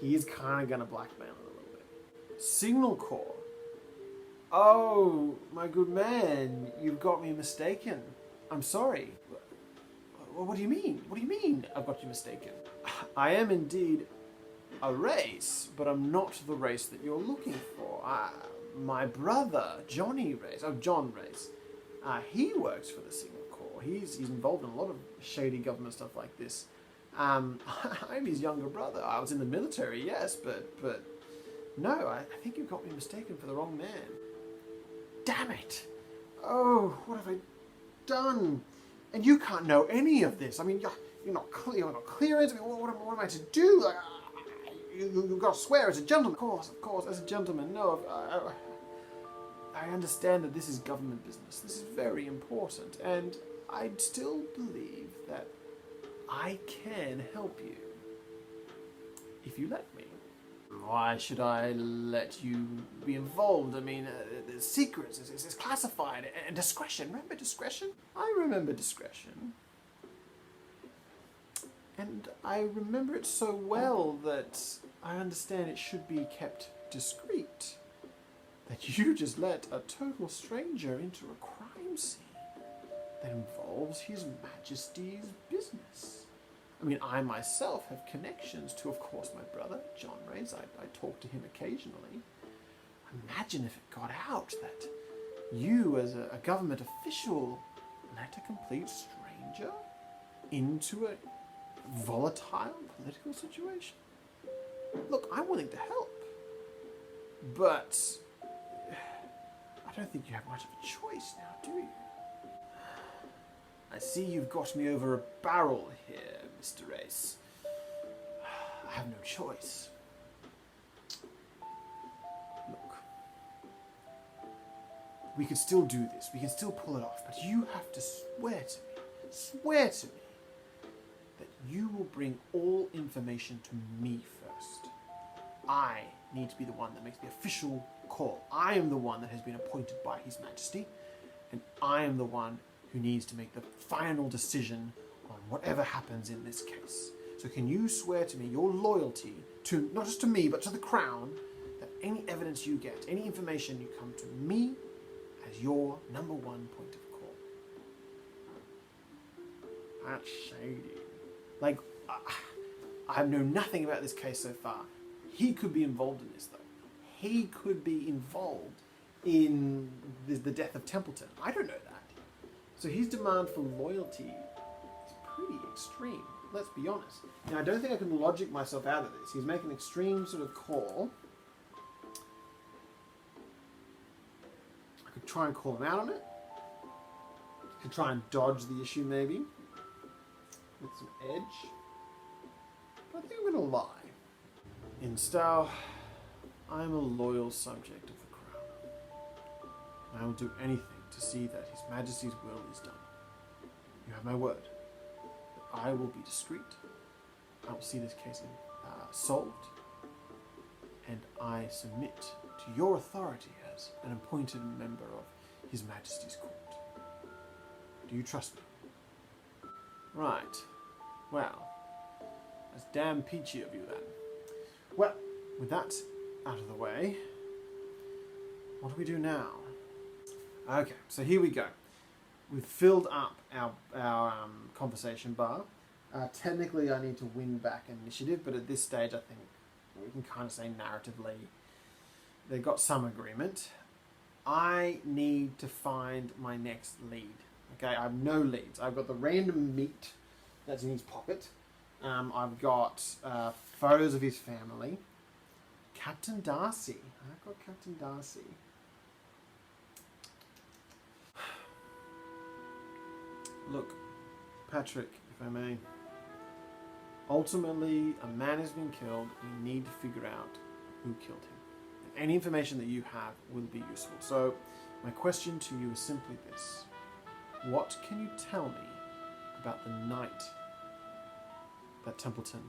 he is kind of going to blackmail it a little bit. Signal Corps. Oh, my good man, you've got me mistaken. I'm sorry. What do you mean? What do you mean I've got you mistaken? I am indeed a race, but I'm not the race that you're looking for. My brother, John Race, he works for the Signal Corps. He's involved in a lot of shady government stuff like this. I'm his younger brother. I was in the military, yes, but no, I think you've got me mistaken for the wrong man. Damn it! Oh, what have I done? And you can't know any of this. I mean, you're not clear. You're not clear. I mean, what am I to do? Like, you've got to swear as a gentleman. Of course, as a gentleman. No, I understand that this is government business. This is very important, and I still believe that I can help you if you let me. Why should I let you be involved? I mean, the secrets, it's classified, and discretion. Remember discretion? I remember discretion. And I remember it so well that I understand it should be kept discreet. That you just let a total stranger into a crime scene that involves His Majesty's business. I mean, I myself have connections to, of course, my brother, John Race. I talk to him occasionally. Imagine if it got out that you, as a government official, let a complete stranger into a volatile political situation. Look, I'm willing to help, but I don't think you have much of a choice now, do you? I see you've got me over a barrel here, Mr. Race. I have no choice. Look, we could still do this. We can still pull it off, but you have to swear to me that you will bring all information to me first. I need to be the one that makes the official call. I am the one that has been appointed by His Majesty, and I am the one who needs to make the final decision on whatever happens in this case. So can you swear to me your loyalty to, not just to me, but to the Crown, that any evidence you get, any information, you come to me as your number one point of call? That's shady. Like, I know nothing about this case so far. He could be involved in this, though. He could be involved in the death of Templeton. I don't know that. So his demand for loyalty is pretty extreme, let's be honest. Now, I don't think I can logic myself out of this. He's making an extreme sort of call. I could try and call him out on it. I could try and dodge the issue, maybe, with some edge. But I think I'm going to lie. In style, I'm a loyal subject of the Crown. And I will do anything to see that His Majesty's will is done. You have my word that I will be discreet. I will see this case solved, and I submit to your authority as an appointed member of His Majesty's court. Do you trust me? Right. Well, that's damn peachy of you then. Well, with that out of the way, what do we do now? Okay, so here we go. We've filled up our conversation bar. Technically, I need to win back initiative, but at this stage, I think we can kind of say narratively they've got some agreement. I need to find my next lead. Okay, I have no leads. I've got the random meat that's in his pocket. I've got photos of his family. Captain Darcy. I've got Captain Darcy. Look, Patrick, if I may. Ultimately, a man has been killed. We need to figure out who killed him. And any information that you have will be useful. So, my question to you is simply this. What can you tell me about the night that Templeton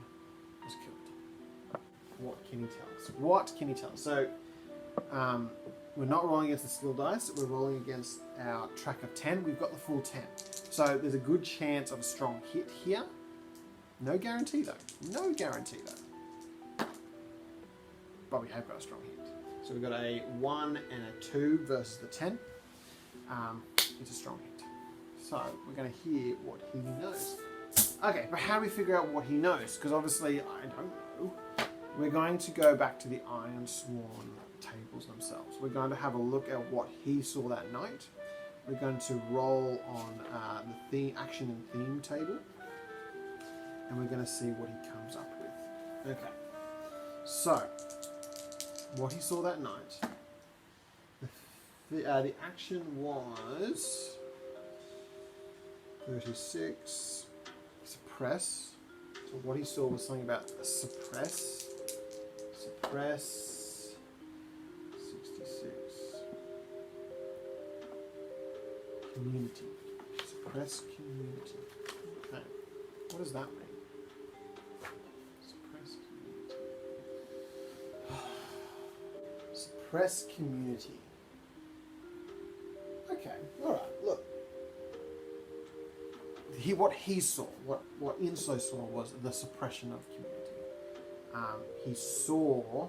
was killed? What can you tell us? What can you tell us? So, we're not rolling against the skill dice. We're rolling against our track of 10. We've got the full 10. So, there's a good chance of a strong hit here. No guarantee though. No guarantee though. But we have got a strong hit. So we've got a 1 and a 2 versus the 10. It's a strong hit. So we're going to hear what he knows. Okay, but how do we figure out what he knows? Because obviously I don't know. We're going to go back to the Ironsworn tables themselves. We're going to have a look at what he saw that night. We're going to roll on the theme, action and theme table. And we're going to see what he comes up with. Okay. So, what he saw that night. The action was 36. Suppress. So what he saw was something about suppress. Suppress. 66. Community. Suppress community. Okay. What does that mean? Suppress community. Okay, alright, look. What he saw, what Inso saw was the suppression of community. He saw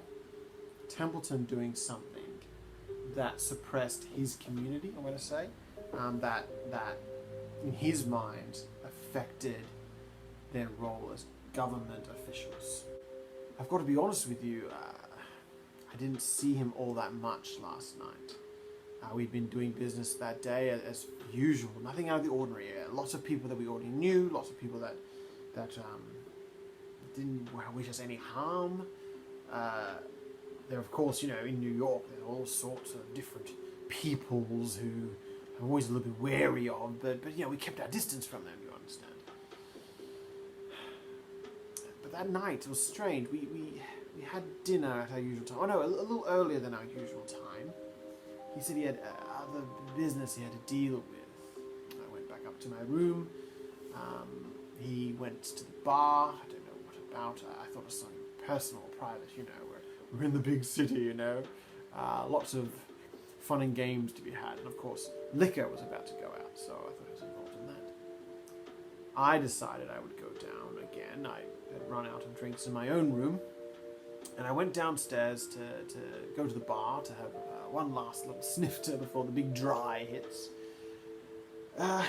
Templeton doing something that suppressed his community, I'm going to say, that in his mind affected their role as government officials. I've got to be honest with you, I didn't see him all that much last night. We'd been doing business that day as usual, nothing out of the ordinary. Lots of people that we already knew, lots of people that didn't wish us any harm. There, of course, in New York, there are all sorts of different peoples who I'm always a little bit wary of, but we kept our distance from them, you understand. But that night, it was strange. We had dinner at our usual time. Oh no, a little earlier than our usual time. He said he had other business he had to deal with. I went back up to my room. He went to the bar. I don't know what about. I thought it was something personal, private, We're in the big city, Lots of fun and games to be had. And of course, liquor was about to go out, so I thought he was involved in that. I decided I would go down again. I had run out of drinks in my own room. And I went downstairs to go to the bar to have one last little snifter before the big dry hits. And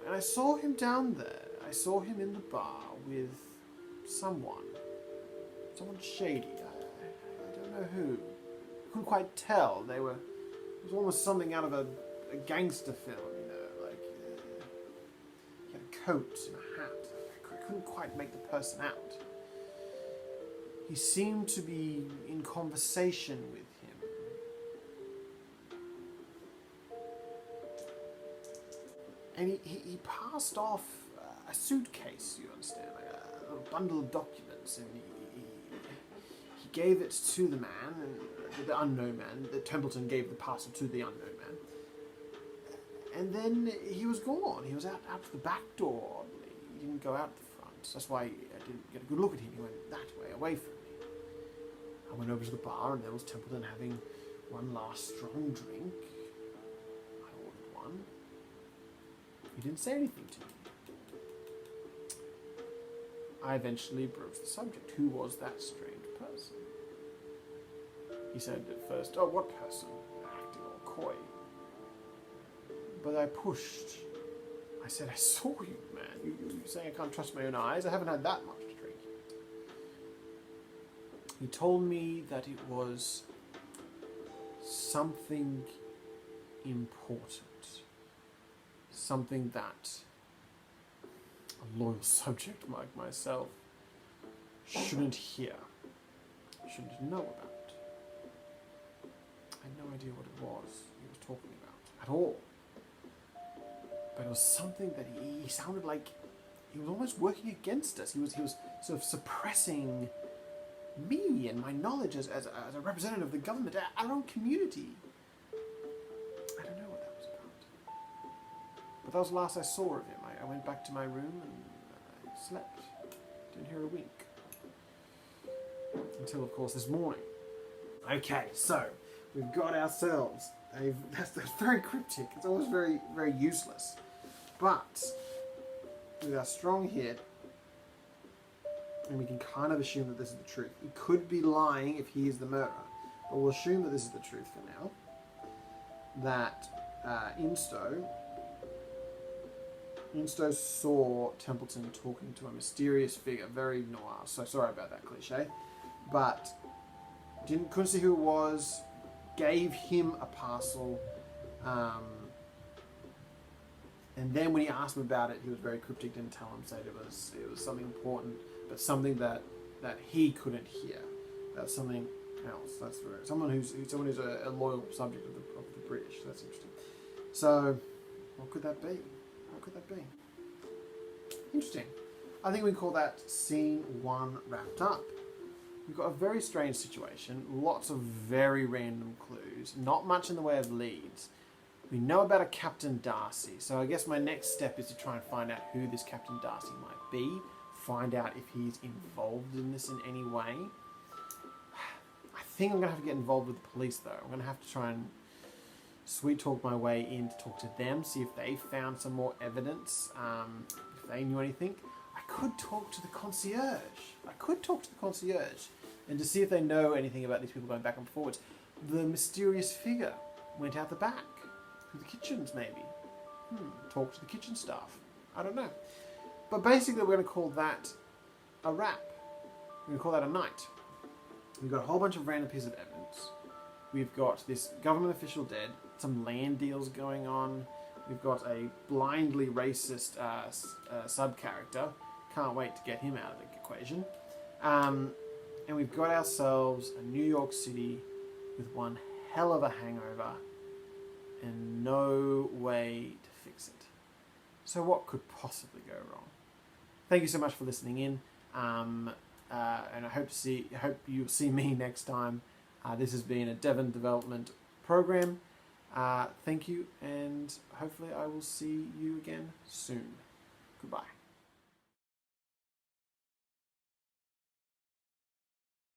I saw him down there. I saw him in the bar with someone shady. I don't know who. I couldn't quite tell. It was almost something out of a gangster film, like he had a coat and a hat. I couldn't quite make the person out. He seemed to be in conversation with him. And he passed off a suitcase, you understand, like a little bundle of documents, and he gave it to the man, and the unknown man. The Templeton gave the parcel to the unknown man. And then he was gone. He was out the back door, oddly. He didn't go out the front. That's why I didn't get a good look at him. He went that way, away from me. I went over to the bar, and there was Templeton having one last strong drink. I ordered one. He didn't say anything to me. I eventually broached the subject. Who was that strange person? He said at first, "Oh, what person?" acting all coy. But I pushed. I said, "I saw you, man. You saying I can't trust my own eyes? I haven't had that much to drink yet." He told me that it was something important. Something that a loyal subject like myself shouldn't hear, shouldn't know about. I had no idea what it was he was talking about at all. but it was something that he sounded like he was almost working against us. He was sort of suppressing me and my knowledge as a representative of the government, our own community. I don't know what that was about. But that was the last I saw of him. I went back to my room and I slept. Didn't hear a wink. Until, of course, this morning. Okay, so we've got ourselves that's very cryptic. It's always very, very useless. But with our strong hit, and we can kind of assume that this is the truth. He could be lying if he is the murderer, but we'll assume that this is the truth for now. That Insto saw Templeton talking to a mysterious figure, very noir. So sorry about that cliche, but couldn't see who it was. Gave him a parcel, and then when he asked him about it, he was very cryptic. Didn't tell him. Said it was something important, but something that he couldn't hear. That's something else. That's right. Someone who's a loyal subject of the British. That's interesting. So, what could that be? What could that be? Interesting. I think we call that scene 1 wrapped up. We've got a very strange situation, lots of very random clues, not much in the way of leads. We know about a Captain Darcy, so I guess my next step is to try and find out who this Captain Darcy might be, find out if he's involved in this in any way. I think I'm going to have to get involved with the police though. I'm going to have to try and sweet talk my way in to talk to them, see if they found some more evidence, if they knew anything. I could talk to the concierge. And to see if they know anything about these people going back and forwards. The mysterious figure went out the back. Through the kitchens, maybe. Talk to the kitchen staff. I don't know. But basically, we're going to call that a wrap. We're going to call that a night. We've got a whole bunch of random pieces of evidence. We've got this government official dead. Some land deals going on. We've got a blindly racist sub-character. Can't wait to get him out of the equation. And we've got ourselves a New York City with one hell of a hangover and no way to fix it. So what could possibly go wrong? Thank you so much for listening in, and I hope you'll see me next time. This has been a Devon Development program. Thank you, and hopefully I will see you again soon. Goodbye.